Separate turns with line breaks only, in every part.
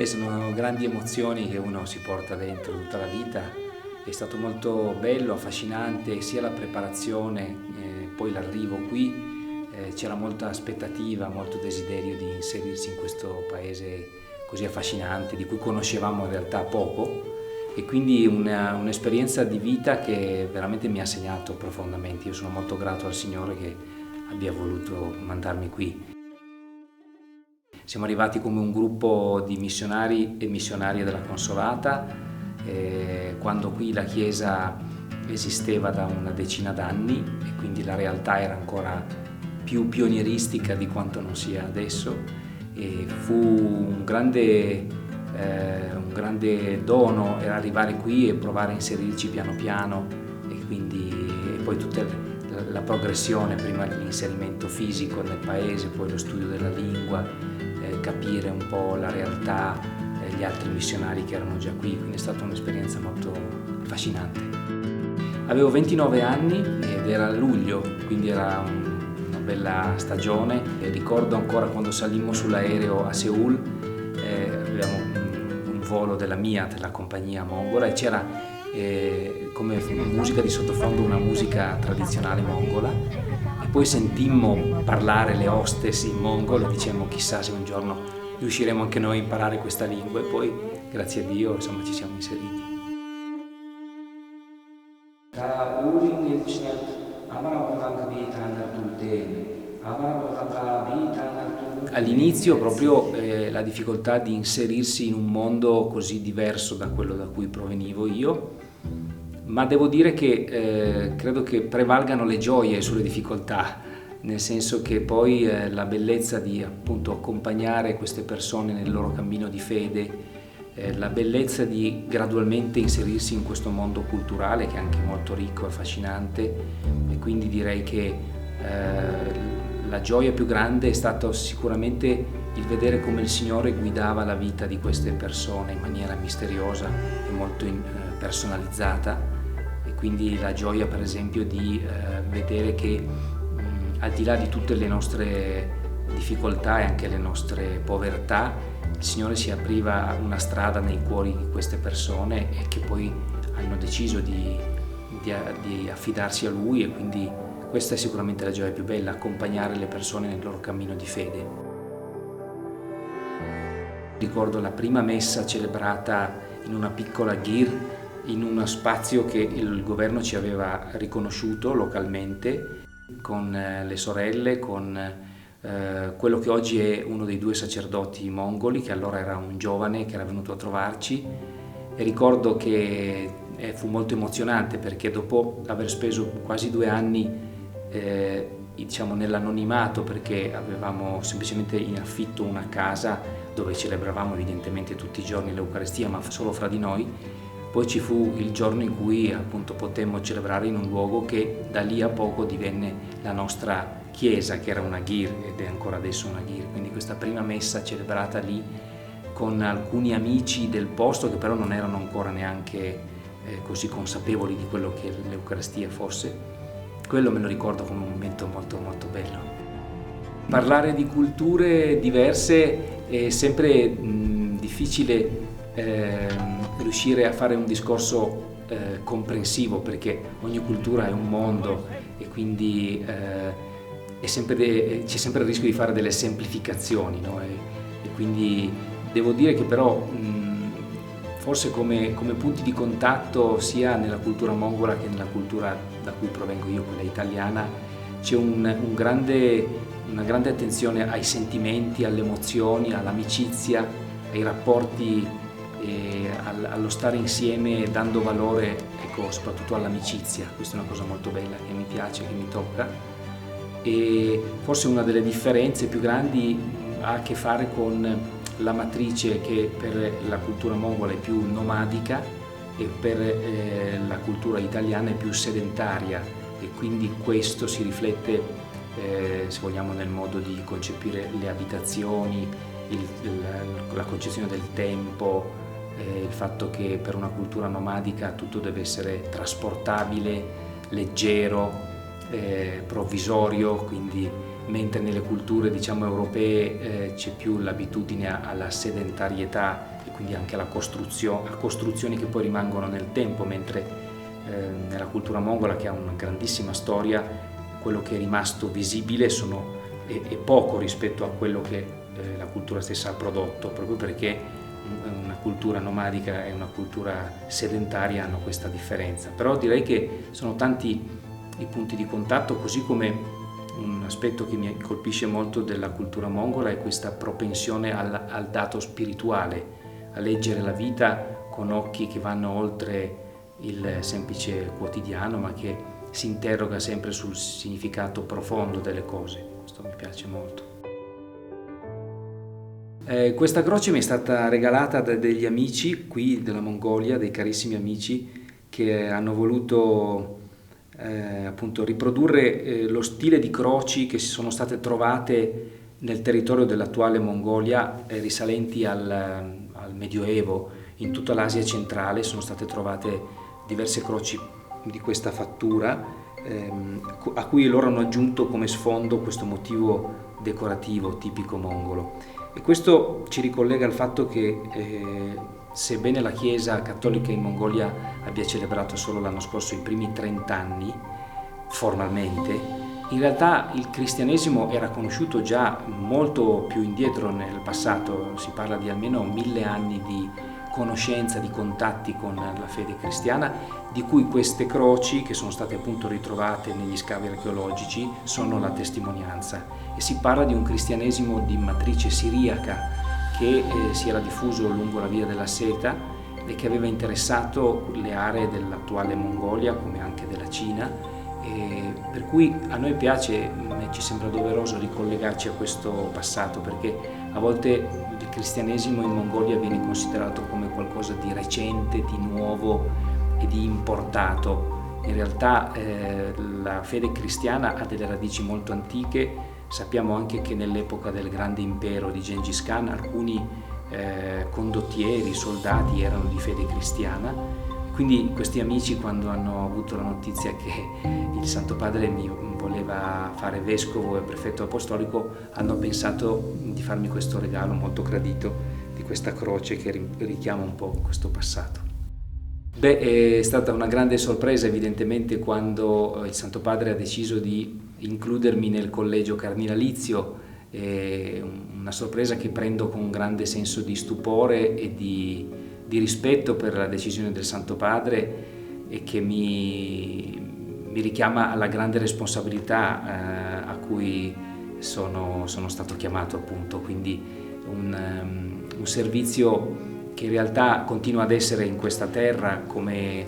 Sono grandi emozioni che uno si porta dentro tutta la vita. È stato molto bello, affascinante sia la preparazione, poi l'arrivo qui. C'era molta aspettativa, molto desiderio di inserirsi in questo paese così affascinante, di cui conoscevamo in realtà poco, e quindi un'esperienza di vita che veramente mi ha segnato profondamente. Io sono molto grato al Signore che abbia voluto mandarmi qui. Siamo arrivati come un gruppo di missionari e missionarie della Consolata, quando qui la Chiesa esisteva da una decina d'anni e quindi la realtà era ancora più pionieristica di quanto non sia adesso, e fu un grande dono arrivare qui e provare a inserirci piano piano, e poi tutta la progressione, prima l'inserimento fisico nel paese, poi lo studio della lingua, capire un po' la realtà, gli altri missionari che erano già qui, quindi è stata un'esperienza molto affascinante. Avevo 29 anni ed era luglio, quindi era una bella stagione, e ricordo ancora quando salimmo sull'aereo a Seul, avevamo un volo della compagnia mongola, e c'era come musica di sottofondo una musica tradizionale mongola. Poi sentimmo parlare le hostess in mongolo e dicemmo chissà se un giorno riusciremo anche noi a imparare questa lingua, e poi grazie a Dio insomma ci siamo inseriti. All'inizio proprio la difficoltà di inserirsi in un mondo così diverso da quello da cui provenivo io, ma devo dire che credo che prevalgano le gioie sulle difficoltà, nel senso che poi la bellezza di appunto accompagnare queste persone nel loro cammino di fede, la bellezza di gradualmente inserirsi in questo mondo culturale che è anche molto ricco e affascinante, e quindi direi che la gioia più grande è stato sicuramente il vedere come il Signore guidava la vita di queste persone in maniera misteriosa e molto personalizzata. Quindi la gioia per esempio di vedere che al di là di tutte le nostre difficoltà e anche le nostre povertà, il Signore si apriva una strada nei cuori di queste persone, e che poi hanno deciso di affidarsi a Lui, e quindi questa è sicuramente la gioia più bella, accompagnare le persone nel loro cammino di fede. Ricordo la prima messa celebrata in una piccola ghir, in uno spazio che il governo ci aveva riconosciuto localmente, con le sorelle, con quello che oggi è uno dei 2 sacerdoti mongoli, che allora era un giovane che era venuto a trovarci, e ricordo che fu molto emozionante perché dopo aver speso quasi 2 anni diciamo nell'anonimato, perché avevamo semplicemente in affitto una casa dove celebravamo evidentemente tutti i giorni l'Eucaristia, ma solo fra di noi. Poi ci fu il giorno in cui appunto potemmo celebrare in un luogo che da lì a poco divenne la nostra chiesa, che era una ghir ed è ancora adesso una ghir. Quindi questa prima messa celebrata lì con alcuni amici del posto che però non erano ancora neanche così consapevoli di quello che l'Eucaristia fosse, quello me lo ricordo come un momento molto molto bello. Parlare di culture diverse è sempre difficile riuscire a fare un discorso comprensivo, perché ogni cultura è un mondo, e quindi c'è sempre il rischio di fare delle semplificazioni, no? E quindi devo dire che però forse come punti di contatto sia nella cultura mongola che nella cultura da cui provengo io, quella italiana, c'è una grande attenzione ai sentimenti, alle emozioni, all'amicizia, ai rapporti, allo stare insieme dando valore, ecco, soprattutto all'amicizia. Questa è una cosa molto bella che mi piace, che mi tocca, e forse una delle differenze più grandi ha a che fare con la matrice, che per la cultura mongola è più nomadica e per la cultura italiana è più sedentaria, e quindi questo si riflette se vogliamo nel modo di concepire le abitazioni, la concezione del tempo, il fatto che per una cultura nomadica tutto deve essere trasportabile, leggero, provvisorio, quindi mentre nelle culture diciamo europee c'è più l'abitudine alla sedentarietà e quindi anche a costruzioni che poi rimangono nel tempo, mentre nella cultura mongola, che ha una grandissima storia, quello che è rimasto visibile è poco rispetto a quello che la cultura stessa ha prodotto, proprio perché una cultura nomadica e una cultura sedentaria hanno questa differenza. Però direi che sono tanti i punti di contatto, così come un aspetto che mi colpisce molto della cultura mongola è questa propensione al dato spirituale, a leggere la vita con occhi che vanno oltre il semplice quotidiano, ma che si interroga sempre sul significato profondo delle cose. Questo mi piace molto. Questa croce mi è stata regalata da degli amici qui della Mongolia, dei carissimi amici che hanno voluto appunto riprodurre lo stile di croci che si sono state trovate nel territorio dell'attuale Mongolia, risalenti al Medioevo. In tutta l'Asia centrale sono state trovate diverse croci di questa fattura, a cui loro hanno aggiunto come sfondo questo motivo decorativo tipico mongolo. E questo ci ricollega al fatto che sebbene la Chiesa cattolica in Mongolia abbia celebrato solo l'anno scorso i primi 30 anni formalmente, in realtà il cristianesimo era conosciuto già molto più indietro nel passato. Si parla di almeno 1000 anni di conoscenza, di contatti con la fede cristiana, di cui queste croci, che sono state appunto ritrovate negli scavi archeologici, sono la testimonianza. E si parla di un cristianesimo di matrice siriaca che si era diffuso lungo la via della seta e che aveva interessato le aree dell'attuale Mongolia come anche della Cina, e per cui a noi piace, ci sembra doveroso ricollegarci a questo passato, perché a volte il cristianesimo in Mongolia viene considerato come qualcosa di recente, di nuovo e di importato. In realtà la fede cristiana ha delle radici molto antiche. Sappiamo anche che nell'epoca del grande impero di Gengis Khan alcuni condottieri, soldati erano di fede cristiana. Quindi questi amici, quando hanno avuto la notizia che il Santo Padre mi voleva fare vescovo e prefetto apostolico, hanno pensato di farmi questo regalo molto gradito di questa croce che richiama un po' questo passato. È stata una grande sorpresa evidentemente quando il Santo Padre ha deciso di includermi nel collegio cardinalizio, una sorpresa che prendo con un grande senso di stupore e di rispetto per la decisione del Santo Padre, e che mi richiama alla grande responsabilità a cui sono stato chiamato, appunto. Quindi un servizio che in realtà continua ad essere in questa terra come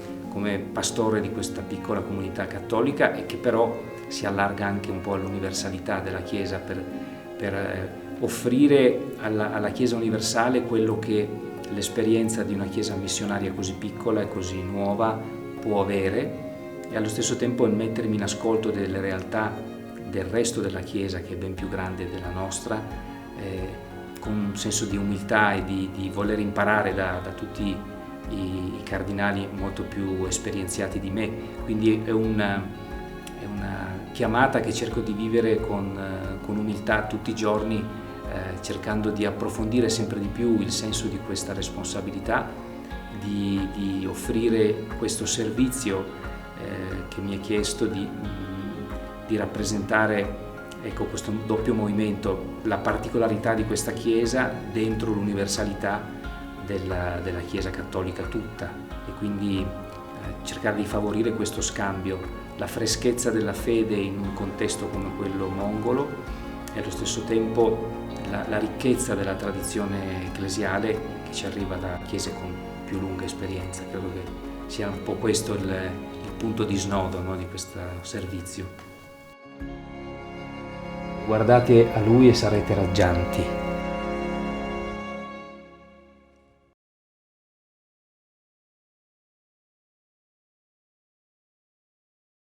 pastore di questa piccola comunità cattolica, e che però si allarga anche un po' all'universalità della Chiesa per offrire alla Chiesa universale quello che l'esperienza di una Chiesa missionaria così piccola e così nuova può avere, e allo stesso tempo mettermi in ascolto delle realtà del resto della Chiesa, che è ben più grande della nostra, con un senso di umiltà e di voler imparare da tutti i cardinali molto più esperienziati di me. Quindi è una chiamata che cerco di vivere con umiltà tutti i giorni, cercando di approfondire sempre di più il senso di questa responsabilità, di offrire questo servizio che mi è chiesto di rappresentare, ecco, questo doppio movimento, la particolarità di questa Chiesa dentro l'universalità della Chiesa cattolica tutta, e quindi cercare di favorire questo scambio, la freschezza della fede in un contesto come quello mongolo, e allo stesso tempo la ricchezza della tradizione ecclesiale che ci arriva da chiese con più lunga esperienza. Credo che sia un po' questo il punto di snodo, no, di questo servizio. Guardate a Lui e sarete raggianti.